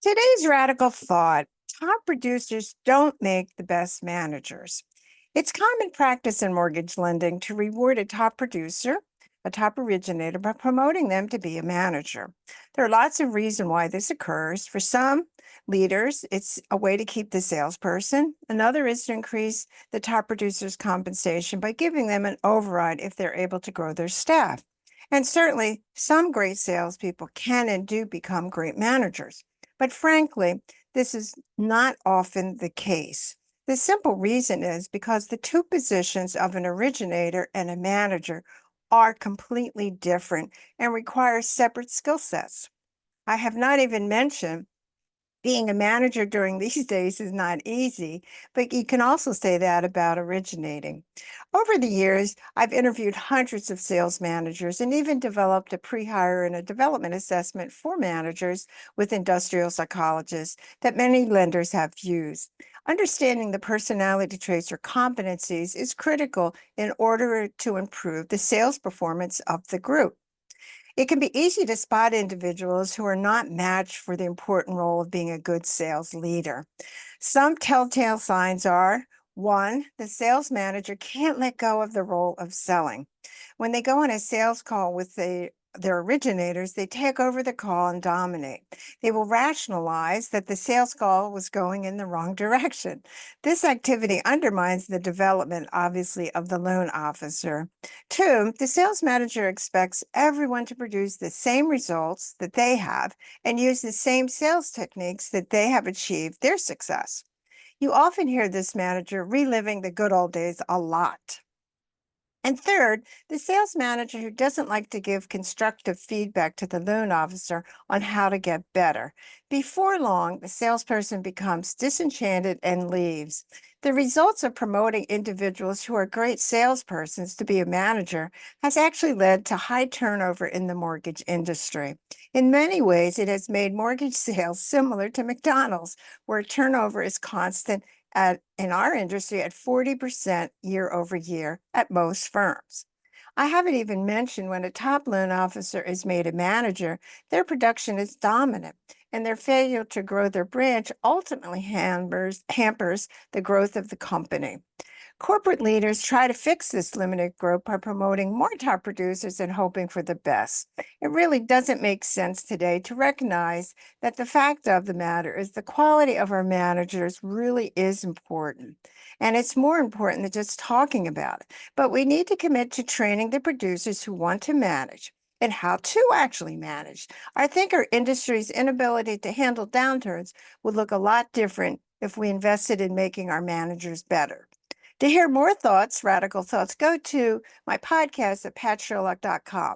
Today's radical thought: top producers don't make the best managers. It's common practice in mortgage lending to reward a top producer, a top originator, by promoting them to be a manager. There are lots of reasons why this occurs. For some leaders, it's a way to keep the salesperson. Another is to increase the top producer's compensation by giving them an override if they're able to grow their staff. And certainly, some great salespeople can and do become great managers. But frankly, this is not often the case. The simple reason is because the two positions of an originator and a manager are completely different and require separate skill sets. I have not even mentioned being a manager during these days is not easy, but you can also say that about originating. Over the years, I've interviewed hundreds of sales managers and even developed a pre-hire and a development assessment for managers with industrial psychologists that many lenders have used. Understanding the personality traits or competencies is critical in order to improve the sales performance of the group. It can be easy to spot individuals who are not matched for the important role of being a good sales leader. Some telltale signs are: one, the sales manager can't let go of the role of selling. When they go on a sales call with their originators, they take over the call and dominate. They will rationalize that the sales call was going in the wrong direction. This activity undermines the development, obviously, of the loan officer. Two, the sales manager expects everyone to produce the same results that they have and use the same sales techniques that they have achieved their success. You often hear this manager reliving the good old days a lot. And third, the sales manager who doesn't like to give constructive feedback to the loan officer on how to get better. Before long, the salesperson becomes disenchanted and leaves. The results of promoting individuals who are great salespersons to be a manager has actually led to high turnover in the mortgage industry. In many ways, it has made mortgage sales similar to McDonald's, where turnover is constant in our industry at 40% year over year at most firms. I haven't even mentioned when a top loan officer is made a manager, their production is dominant, and their failure to grow their branch ultimately hampers the growth of the company. Corporate leaders try to fix this limited growth by promoting more top producers and hoping for the best. It really doesn't make sense today to recognize that the fact of the matter is the quality of our managers really is important. And it's more important than just talking about it. But we need to commit to training the producers who want to manage and how to actually manage. I think our industry's inability to handle downturns would look a lot different if we invested in making our managers better. To hear more thoughts, radical thoughts, go to my podcast at patsherlock.com.